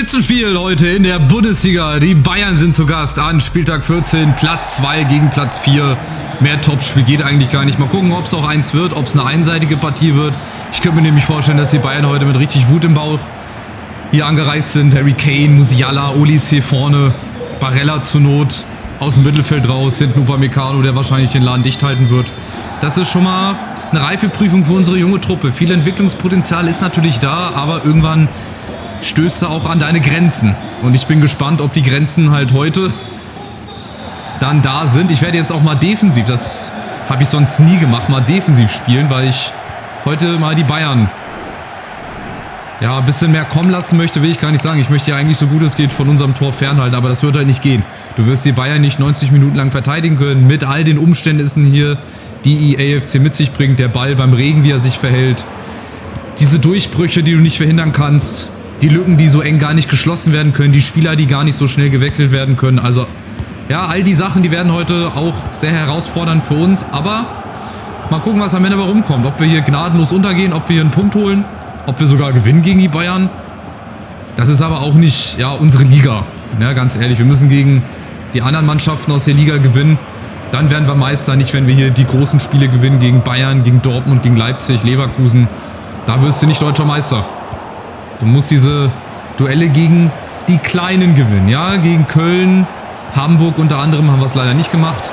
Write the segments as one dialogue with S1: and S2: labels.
S1: Spitzenspiel heute in der Bundesliga. Die Bayern sind zu Gast an Spieltag 14, Platz 2 gegen Platz 4. Mehr Topspiel geht eigentlich gar nicht. Mal gucken, ob es auch eins wird, ob es eine einseitige Partie wird. Ich könnte mir nämlich vorstellen, dass die Bayern heute mit richtig Wut im Bauch hier angereist sind. Harry Kane, Musiala, Olise vorne, Barella zur Not aus dem Mittelfeld raus, hinten Upamecano, der wahrscheinlich den Laden dicht halten wird. Das ist schon mal eine Reifeprüfung für unsere junge Truppe. Viel Entwicklungspotenzial ist natürlich da, aber irgendwann stößt du auch an deine Grenzen. Und ich bin gespannt, ob die Grenzen halt heute dann da sind. Ich werde jetzt auch mal defensiv, das habe ich sonst nie gemacht, mal defensiv spielen, weil ich heute mal die Bayern ein bisschen mehr kommen lassen möchte, will ich gar nicht sagen. Ich möchte ja eigentlich so gut es geht von unserem Tor fernhalten, aber das wird halt nicht gehen. Du wirst die Bayern nicht 90 Minuten lang verteidigen können, mit all den Umständen hier, die EAFC mit sich bringt. Der Ball beim Regen, wie er sich verhält. Diese Durchbrüche, die du nicht verhindern kannst. Die Lücken, die so eng gar nicht geschlossen werden können. Die Spieler, die gar nicht so schnell gewechselt werden können. Also, ja, all die Sachen, die werden heute auch sehr herausfordernd für uns. Aber mal gucken, was am Ende rumkommt. Ob wir hier gnadenlos untergehen, ob wir hier einen Punkt holen, ob wir sogar gewinnen gegen die Bayern. Das ist aber auch nicht unsere Liga. Ja, ganz ehrlich, wir müssen gegen die anderen Mannschaften aus der Liga gewinnen. Dann werden wir Meister, nicht wenn wir hier die großen Spiele gewinnen gegen Bayern, gegen Dortmund, gegen Leipzig, Leverkusen. Da wirst du nicht deutscher Meister. Du musst diese Duelle gegen die Kleinen gewinnen. Ja, gegen Köln, Hamburg unter anderem haben wir es leider nicht gemacht.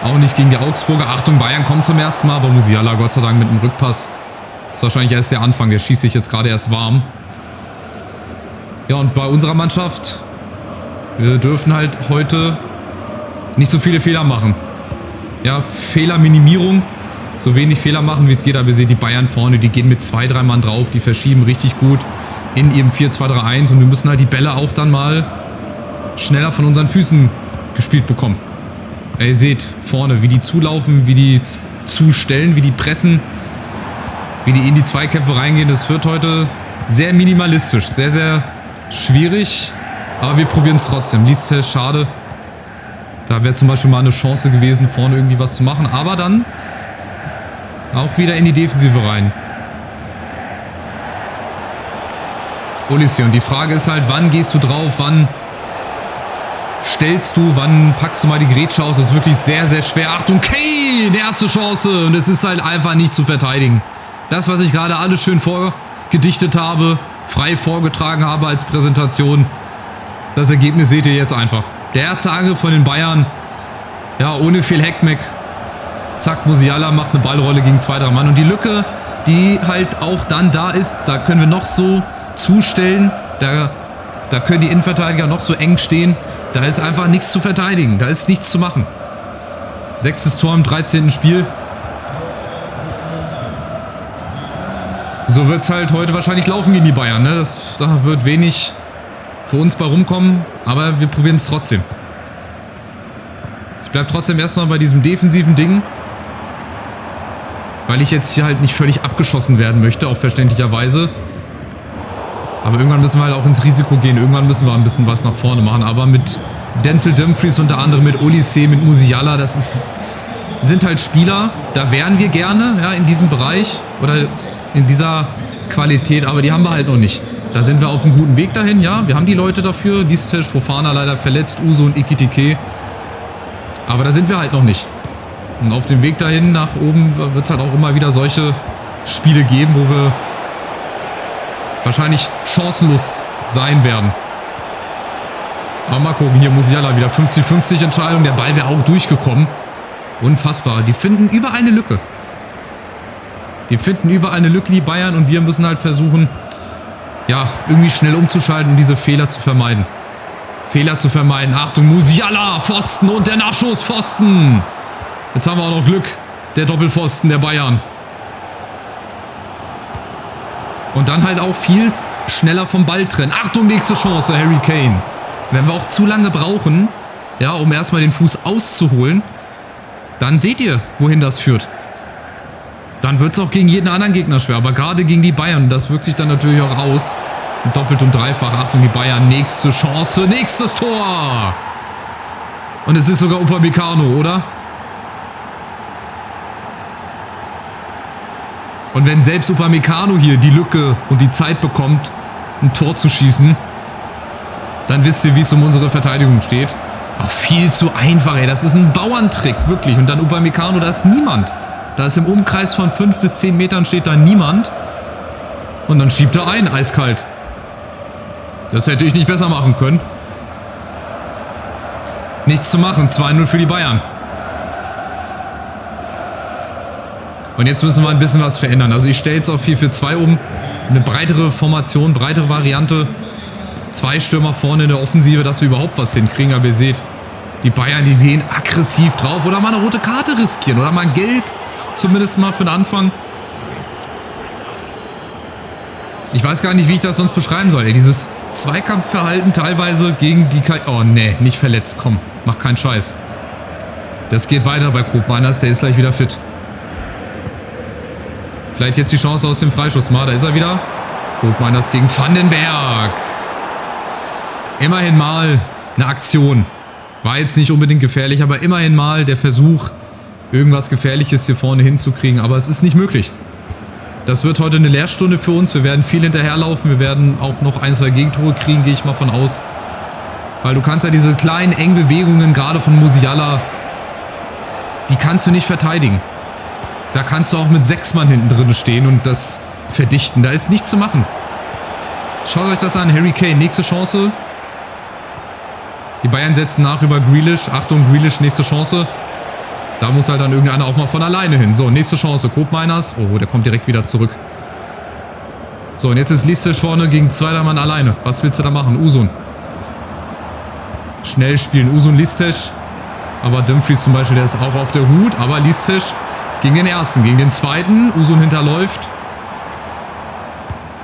S1: Auch nicht gegen die Augsburger. Achtung, Bayern kommt zum ersten Mal, aber Musiala Gott sei Dank mit einem Rückpass. Das ist wahrscheinlich erst der Anfang, der schießt sich jetzt gerade erst warm. Ja, und bei unserer Mannschaft, wir dürfen halt heute nicht so viele Fehler machen. Ja, Fehlerminimierung, so wenig Fehler machen, wie es geht. Aber ihr seht die Bayern vorne, die gehen mit 2-3 Mann drauf, die verschieben richtig gut in ihrem 4-2-3-1. Und wir müssen halt die Bälle auch dann mal schneller von unseren Füßen gespielt bekommen. Ihr seht vorne, wie die zulaufen, wie die zustellen, wie die pressen, wie die in die Zweikämpfe reingehen. Das wird heute sehr minimalistisch, sehr, sehr schwierig. Aber wir probieren es trotzdem. Liest schade. Da wäre zum Beispiel mal eine Chance gewesen, vorne irgendwie was zu machen. Aber dann auch wieder in die Defensive rein. Olise. Und die Frage ist halt, wann gehst du drauf? Wann stellst du? Wann packst du mal die Grätsche aus? Das ist wirklich sehr, sehr schwer. Achtung, Kane! Erste Chance. Und es ist halt einfach nicht zu verteidigen. Das, was ich gerade alles schön vorgedichtet habe, frei vorgetragen habe als Präsentation, das Ergebnis seht ihr jetzt einfach. Der erste Angriff von den Bayern, ohne viel Heckmeck. Zack, Musiala macht eine Ballrolle gegen 2-3 Mann. Und die Lücke, die halt auch dann da ist, da können wir noch so zustellen, da können die Innenverteidiger noch so eng stehen. Da ist einfach nichts zu verteidigen, da ist nichts zu machen. 6. Tor im 13. Spiel. So wird es halt heute wahrscheinlich laufen gegen die Bayern. Ne? Da wird wenig für uns bei rumkommen, aber wir probieren es trotzdem. Ich bleibe trotzdem erstmal bei diesem defensiven Ding, weil ich jetzt hier halt nicht völlig abgeschossen werden möchte, auch verständlicherweise. Aber irgendwann müssen wir halt auch ins Risiko gehen, irgendwann müssen wir ein bisschen was nach vorne machen. Aber mit Denzel Dumfries unter anderem, mit Olise, mit Musiala, sind halt Spieler, da wären wir gerne in diesem Bereich oder in dieser Qualität, aber die haben wir halt noch nicht. Da sind wir auf einem guten Weg dahin, wir haben die Leute dafür. Listisch, Fofana leider verletzt, Uso und Ekitike. Aber da sind wir halt noch nicht. Und auf dem Weg dahin nach oben wird es halt auch immer wieder solche Spiele geben, wo wir wahrscheinlich chancenlos sein werden. Aber mal gucken, hier Musiala wieder 50-50 Entscheidung. Der Ball wäre auch durchgekommen. Unfassbar. Die finden überall eine Lücke. Die Bayern, und wir müssen halt versuchen, irgendwie schnell umzuschalten und diese Fehler zu vermeiden. Achtung, Musiala, Pfosten und der Nachschuss, Pfosten. Jetzt haben wir auch noch Glück. Der Doppelpfosten der Bayern. Und dann halt auch viel schneller vom Ball trennen. Achtung, nächste Chance, Harry Kane. Wenn wir auch zu lange brauchen, um erstmal den Fuß auszuholen, dann seht ihr, wohin das führt. Dann wird es auch gegen jeden anderen Gegner schwer. Aber gerade gegen die Bayern, das wirkt sich dann natürlich auch aus. Doppelt und dreifach. Achtung, die Bayern. Nächste Chance. Nächstes Tor. Und es ist sogar Upamecano, oder? Und wenn selbst Upamecano hier die Lücke und die Zeit bekommt, ein Tor zu schießen, Dann wisst ihr, wie es um unsere Verteidigung steht. Auch viel zu einfach, ey. Das ist ein Bauerntrick, wirklich. Und dann Upamecano, da ist niemand. Da ist im Umkreis von 5 bis 10 Metern steht da niemand. Und dann schiebt er ein, eiskalt. Das hätte ich nicht besser machen können. Nichts zu machen, 2-0 für die Bayern. Und jetzt müssen wir ein bisschen was verändern. Also ich stelle jetzt auf 4-4-2 um. Eine breitere Formation, breitere Variante. 2 Stürmer vorne in der Offensive, dass wir überhaupt was hinkriegen. Aber ihr seht, die Bayern, die gehen aggressiv drauf. Oder mal eine rote Karte riskieren. Oder mal ein Gelb. Zumindest mal für den Anfang. Ich weiß gar nicht, wie ich das sonst beschreiben soll. Ey, dieses Zweikampfverhalten teilweise gegen die... Oh, nee, nicht verletzt. Komm, mach keinen Scheiß. Das geht weiter bei Koopmeiners. Der ist gleich wieder fit. Vielleicht jetzt die Chance aus dem Freischuss mal. Da ist er wieder. Koopmeiners gegen Vandenberg. Immerhin mal eine Aktion. War jetzt nicht unbedingt gefährlich, aber immerhin mal der Versuch, irgendwas Gefährliches hier vorne hinzukriegen. Aber es ist nicht möglich. Das wird heute eine Lehrstunde für uns. Wir werden viel hinterherlaufen. Wir werden auch noch 1, 2 Gegentore kriegen, gehe ich mal von aus. Weil du kannst ja diese kleinen, engen Bewegungen, gerade von Musiala, die kannst du nicht verteidigen. Da kannst du auch mit 6 Mann hinten drin stehen und das verdichten. Da ist nichts zu machen. Schaut euch das an. Harry Kane, nächste Chance. Die Bayern setzen nach über Grealish. Achtung, Grealish, nächste Chance. Da muss halt dann irgendeiner auch mal von alleine hin. So, nächste Chance. Koopmeiners. Oh, der kommt direkt wieder zurück. So, und jetzt ist Listisch vorne gegen 2 Mann alleine. Was willst du da machen? Usun. Schnell spielen. Usun, Listisch. Aber Dumfries zum Beispiel, der ist auch auf der Hut. Aber Listisch gegen den ersten, gegen den zweiten. Usun hinterläuft.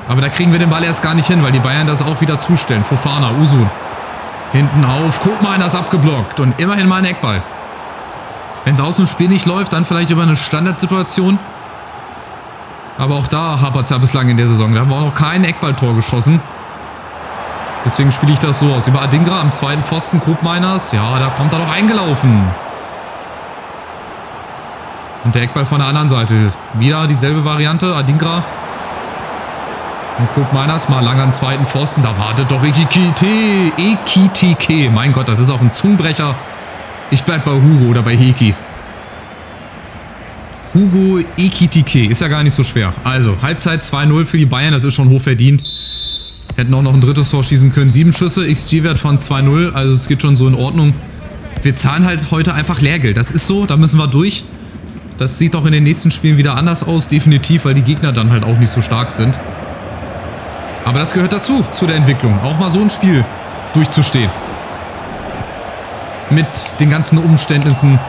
S1: Aber da kriegen wir den Ball erst gar nicht hin, weil die Bayern das auch wieder zustellen. Fofana, Usun. Hinten auf. Koopmeiners abgeblockt. Und immerhin mal ein Eckball. Wenn es aus dem Spiel nicht läuft, dann vielleicht über eine Standardsituation. Aber auch da hapert es ja bislang in der Saison. Da haben wir auch noch kein Eckballtor geschossen. Deswegen spiele ich das so aus. Über Adingra am zweiten Pfosten. Koopmeiners. Ja, da kommt er doch eingelaufen. Und der Eckball von der anderen Seite. Wieder dieselbe Variante. Adingra. Und Koopmeiners mal lang am zweiten Pfosten. Da wartet doch Ekitike. Mein Gott, das ist auch ein Zungenbrecher. Ich bleib bei Hugo oder bei Heki. Hugo Ekitike. Ist ja gar nicht so schwer. Also, Halbzeit 2-0 für die Bayern. Das ist schon hoch verdient. Hätten auch noch ein drittes Tor schießen können. 7 Schüsse, XG-Wert von 2-0. Also, es geht schon so in Ordnung. Wir zahlen halt heute einfach Lehrgeld. Das ist so, da müssen wir durch. Das sieht doch in den nächsten Spielen wieder anders aus. Definitiv, weil die Gegner dann halt auch nicht so stark sind. Aber das gehört dazu, zu der Entwicklung. Auch mal so ein Spiel durchzustehen. Mit den ganzen Umständen.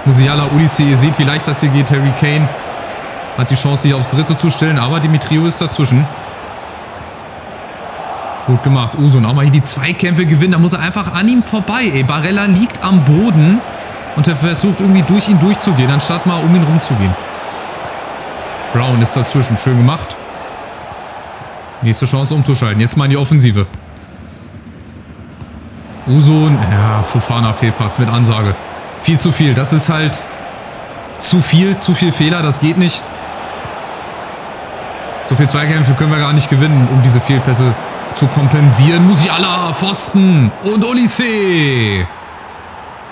S1: Musiala, Olise, ihr seht, wie leicht das hier geht. Harry Kane hat die Chance, hier aufs Dritte zu stellen, aber Dimitriou ist dazwischen. Gut gemacht. Usun auch mal hier die Zweikämpfe gewinnen. Da muss er einfach an ihm vorbei. Ey, Barella liegt am Boden und er versucht irgendwie durch ihn durchzugehen, anstatt mal um ihn rumzugehen. Brown ist dazwischen. Schön gemacht. Nächste Chance umzuschalten. Jetzt mal in die Offensive. Usun, ja, Fofana Fehlpass mit Ansage. Viel zu viel. Das ist halt zu viel Fehler. Das geht nicht. So viel Zweikämpfe können wir gar nicht gewinnen, um diese Fehlpässe zu kompensieren. Musiala, Pfosten und Olise.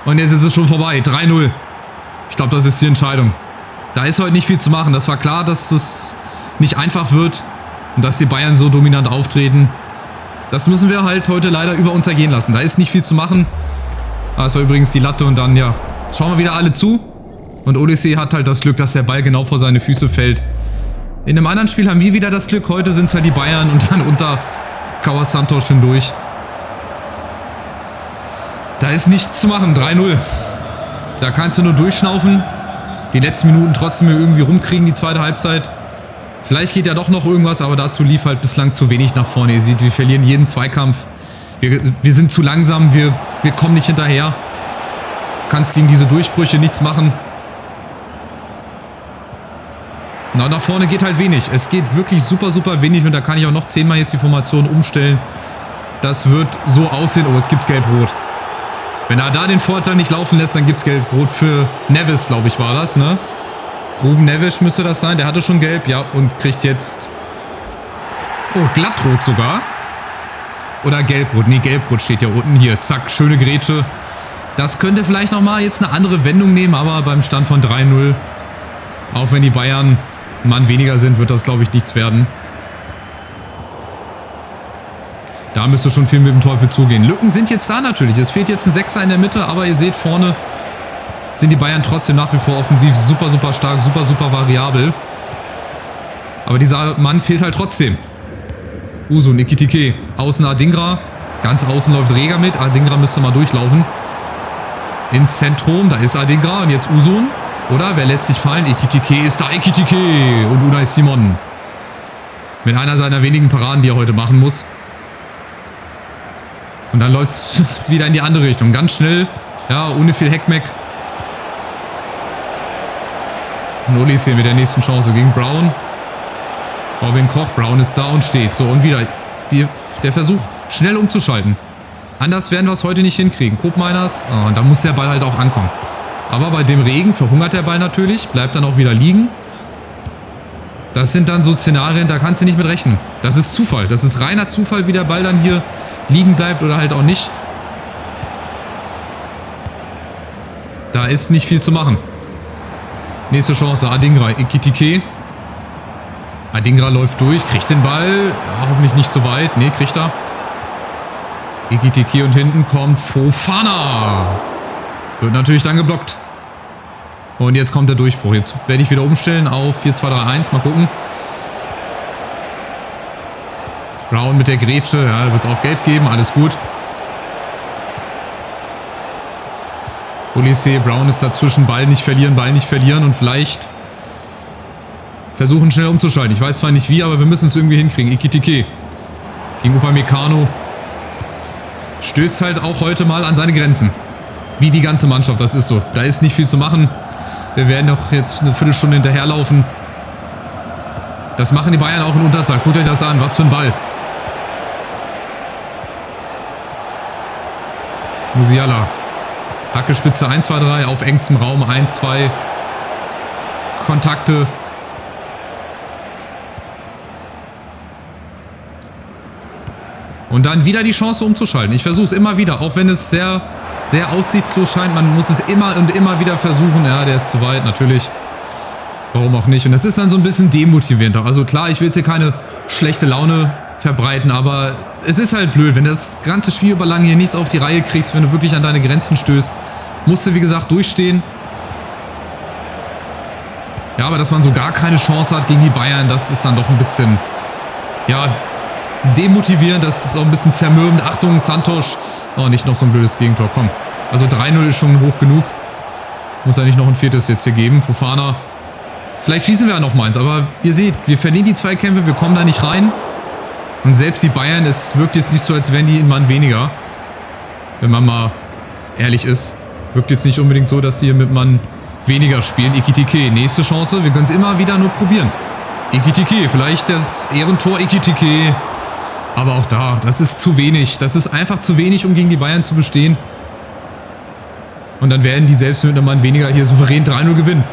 S1: Und jetzt ist es schon vorbei. 3-0. Ich glaube, das ist die Entscheidung. Da ist heute nicht viel zu machen. Das war klar, dass es nicht einfach wird und dass die Bayern so dominant auftreten. Das müssen wir halt heute leider über uns ergehen lassen. Da ist nicht viel zu machen. Das war übrigens die Latte und dann, ja, schauen wir wieder alle zu. Und Olise hat halt das Glück, dass der Ball genau vor seine Füße fällt. In einem anderen Spiel haben wir wieder das Glück. Heute sind es halt die Bayern und dann unter Kauas Santos hindurch. Da ist nichts zu machen. 3-0. Da kannst du nur durchschnaufen. Die letzten Minuten trotzdem irgendwie rumkriegen, die zweite Halbzeit. Vielleicht geht ja doch noch irgendwas, aber dazu lief halt bislang zu wenig nach vorne. Ihr seht, wir verlieren jeden Zweikampf. Wir sind zu langsam, wir kommen nicht hinterher. Du kannst gegen diese Durchbrüche nichts machen. Na, nach vorne geht halt wenig. Es geht wirklich super, super wenig und da kann ich auch noch 10-mal jetzt die Formation umstellen. Das wird so aussehen. Oh, jetzt gibt's Gelb-Rot. Wenn er da den Vorteil nicht laufen lässt, dann gibt's Gelb-Rot für Neves, glaube ich, war das, ne? Ruben Neves müsste das sein. Der hatte schon Gelb, ja, und kriegt jetzt... Oh, Glattrot sogar. Oder Gelbrot. Nee, Gelbrot steht ja unten. Hier, zack, schöne Grätsche. Das könnte vielleicht nochmal jetzt eine andere Wendung nehmen, aber beim Stand von 3-0, auch wenn die Bayern ein Mann weniger sind, wird das, glaube ich, nichts werden. Da müsste schon viel mit dem Teufel zugehen. Lücken sind jetzt da natürlich. Es fehlt jetzt ein Sechser in der Mitte, aber ihr seht, vorne sind die Bayern trotzdem nach wie vor offensiv super, super stark, super, super variabel. Aber dieser Mann fehlt halt trotzdem. Usun, Ekitike, außen Adingra. Ganz außen läuft Rega mit. Adingra müsste mal durchlaufen. Ins Zentrum, da ist Adingra und jetzt Usun. Oder? Wer lässt sich fallen? Ekitike ist da. Ekitike und Unai Simon. Mit einer seiner wenigen Paraden, die er heute machen muss. Und dann läuft es wieder in die andere Richtung. Ganz schnell. Ja, ohne viel Heckmeck. Und Olise mit der nächsten Chance gegen Brown. Robin Koch. Brown ist da und steht. So, und wieder der Versuch, schnell umzuschalten. Anders werden wir es heute nicht hinkriegen. Koopmeiners. Oh, und da muss der Ball halt auch ankommen. Aber bei dem Regen verhungert der Ball natürlich. Bleibt dann auch wieder liegen. Das sind dann so Szenarien, da kannst du nicht mit rechnen. Das ist Zufall. Das ist reiner Zufall, wie der Ball dann hier liegen bleibt oder halt auch nicht. Da ist nicht viel zu machen. Nächste Chance, Adingra, Ekitike. Adingra läuft durch, kriegt den Ball. Ja, hoffentlich nicht so weit. Ne, kriegt er. Ekitike und hinten kommt Fofana. Wird natürlich dann geblockt. Und jetzt kommt der Durchbruch. Jetzt werde ich wieder umstellen auf 4-2-3-1. Mal gucken. Brown mit der Grätsche. Ja, da wird es auch Gelb geben. Alles gut. Olise, Brown ist dazwischen. Ball nicht verlieren, Ball nicht verlieren. Und vielleicht versuchen schnell umzuschalten. Ich weiß zwar nicht wie, aber wir müssen es irgendwie hinkriegen. Ekitike gegen Upamecano. Stößt halt auch heute mal an seine Grenzen. Wie die ganze Mannschaft, das ist so. Da ist nicht viel zu machen. Wir werden doch jetzt eine Viertelstunde hinterherlaufen. Das machen die Bayern auch in Unterzahl. Guckt euch das an. Was für ein Ball. Musiala. Hacke Spitze 1, 2, 3. Auf engstem Raum 1, 2. Kontakte. Und dann wieder die Chance umzuschalten. Ich versuche es immer wieder. Auch wenn es sehr, sehr aussichtslos scheint. Man muss es immer und immer wieder versuchen. Ja, der ist zu weit. Natürlich. Warum auch nicht. Und das ist dann so ein bisschen demotivierender. Also klar, ich will jetzt hier keine schlechte Laune verbreiten, aber es ist halt blöd, wenn du das ganze Spiel über lange hier nichts auf die Reihe kriegst, wenn du wirklich an deine Grenzen stößt. Musst du, wie gesagt, durchstehen. Ja, aber dass man so gar keine Chance hat gegen die Bayern, das ist dann doch ein bisschen, ja, demotivierend. Das ist auch ein bisschen zermürbend. Achtung, Santos. Oh, nicht noch so ein blödes Gegentor. Komm. Also 3-0 ist schon hoch genug. Muss ja nicht noch ein viertes jetzt hier geben. Fofana. Vielleicht schießen wir ja noch mal eins, aber ihr seht, wir verlieren die Zweikämpfe, wir kommen da nicht rein. Und selbst die Bayern, es wirkt jetzt nicht so, als wären die ein Mann weniger. Wenn man mal ehrlich ist. Wirkt jetzt nicht unbedingt so, dass die hier mit Mann weniger spielen. Ekitike, nächste Chance. Wir können es immer wieder nur probieren. Ekitike, vielleicht das Ehrentor Ekitike. Aber auch da, das ist zu wenig. Das ist einfach zu wenig, um gegen die Bayern zu bestehen. Und dann werden die selbst mit einem Mann weniger hier souverän 3-0 gewinnen.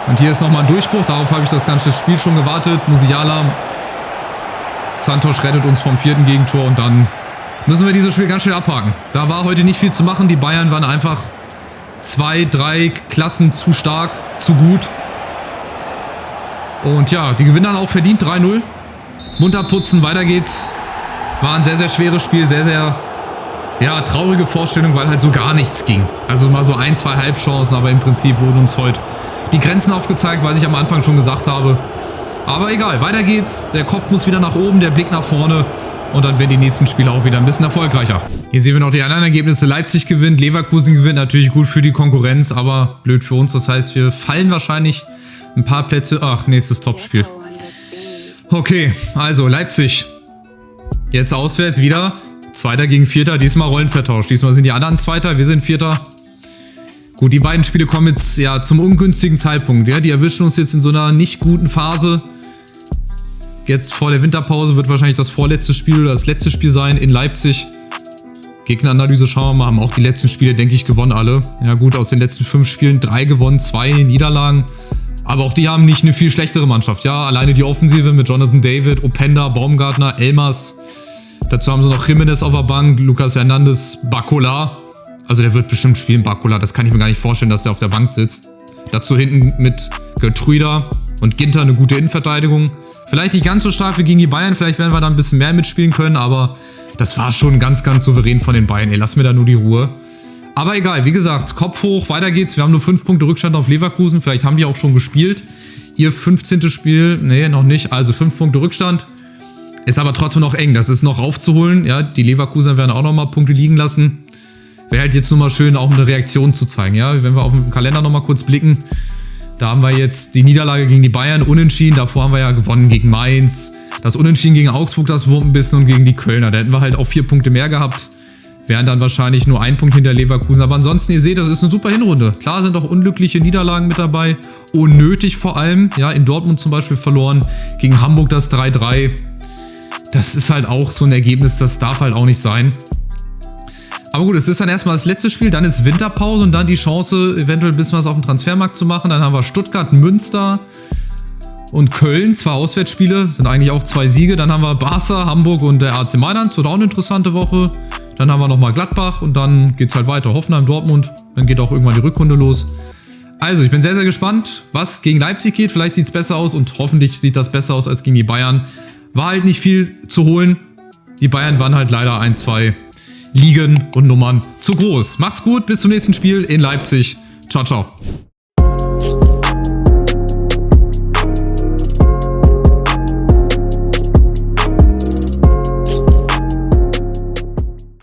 S1: Und hier ist nochmal ein Durchbruch. Darauf habe ich das ganze Spiel schon gewartet. Musiala. Santos rettet uns vom vierten Gegentor. Und dann müssen wir dieses Spiel ganz schnell abhaken. Da war heute nicht viel zu machen. Die Bayern waren einfach 2, 3 Klassen zu stark, zu gut. Und ja, die gewinnen dann auch verdient 3-0. Munter putzen, weiter geht's. War ein sehr, sehr schweres Spiel. Sehr, sehr, ja, traurige Vorstellung, weil halt so gar nichts ging. Also mal so 1, 2 Halbchancen, aber im Prinzip wurden uns heute die Grenzen aufgezeigt, was ich am Anfang schon gesagt habe. Aber egal, weiter geht's. Der Kopf muss wieder nach oben, der Blick nach vorne. Und dann werden die nächsten Spiele auch wieder ein bisschen erfolgreicher. Hier sehen wir noch die anderen Ergebnisse. Leipzig gewinnt, Leverkusen gewinnt. Natürlich gut für die Konkurrenz, aber blöd für uns. Das heißt, wir fallen wahrscheinlich ein paar Plätze. Ach, nächstes Topspiel. Okay, also Leipzig. Jetzt auswärts wieder. Zweiter gegen Vierter. Diesmal Rollenvertausch. Diesmal sind die anderen Zweiter, wir sind Vierter. Gut, die beiden Spiele kommen jetzt ja zum ungünstigen Zeitpunkt. Ja, die erwischen uns jetzt in so einer nicht guten Phase. Jetzt vor der Winterpause wird wahrscheinlich das vorletzte Spiel oder das letzte Spiel sein in Leipzig. Gegneranalyse schauen wir mal. Haben auch die letzten Spiele, denke ich, gewonnen alle. Ja gut, aus den letzten 5 Spielen 3 gewonnen, 2 Niederlagen. Aber auch die haben nicht eine viel schlechtere Mannschaft. Ja, alleine die Offensive mit Jonathan David, Openda, Baumgartner, Elmas. Dazu haben sie noch Jimenez auf der Bank, Lucas Hernandez, Barcola. Also der wird bestimmt spielen, Barcola. Das kann ich mir gar nicht vorstellen, dass der auf der Bank sitzt. Dazu hinten mit Gertruida und Ginter eine gute Innenverteidigung. Vielleicht nicht ganz so stark wie gegen die Bayern. Vielleicht werden wir da ein bisschen mehr mitspielen können. Aber das war schon ganz, ganz souverän von den Bayern. Ey, lass mir da nur die Ruhe. Aber egal, wie gesagt, Kopf hoch, weiter geht's. Wir haben nur 5 Punkte Rückstand auf Leverkusen. Vielleicht haben die auch schon gespielt. Ihr 15. Spiel, nee, noch nicht. Also 5 Punkte Rückstand. Ist aber trotzdem noch eng. Das ist noch aufzuholen. Ja, die Leverkusen werden auch nochmal Punkte liegen lassen. Wäre halt jetzt nur mal schön, auch eine Reaktion zu zeigen. Ja, wenn wir auf den Kalender nochmal kurz blicken. Da haben wir jetzt die Niederlage gegen die Bayern unentschieden. Davor haben wir ja gewonnen gegen Mainz. Das Unentschieden gegen Augsburg, das wurmt ein bisschen und gegen die Kölner. Da hätten wir halt auch 4 Punkte mehr gehabt. Wären dann wahrscheinlich nur 1 Punkt hinter Leverkusen. Aber ansonsten, ihr seht, das ist eine super Hinrunde. Klar sind auch unglückliche Niederlagen mit dabei. Unnötig vor allem. Ja, in Dortmund zum Beispiel verloren. Gegen Hamburg das 3-3. Das ist halt auch so ein Ergebnis, das darf halt auch nicht sein. Aber gut, es ist dann erstmal das letzte Spiel. Dann ist Winterpause und dann die Chance, eventuell ein bisschen was auf dem Transfermarkt zu machen. Dann haben wir Stuttgart, Münster und Köln. 2 Auswärtsspiele. Das sind eigentlich auch 2 Siege. Dann haben wir Barca, Hamburg und der AC Mailand. Das wird auch eine interessante Woche. Dann haben wir nochmal Gladbach und dann geht es halt weiter. Hoffenheim, Dortmund. Dann geht auch irgendwann die Rückrunde los. Also, ich bin sehr, sehr gespannt, was gegen Leipzig geht. Vielleicht sieht es besser aus und hoffentlich sieht das besser aus als gegen die Bayern. War halt nicht viel zu holen. Die Bayern waren halt leider 1, 2 Ligen und Nummern zu groß. Macht's gut, bis zum nächsten Spiel in Leipzig. Ciao, ciao.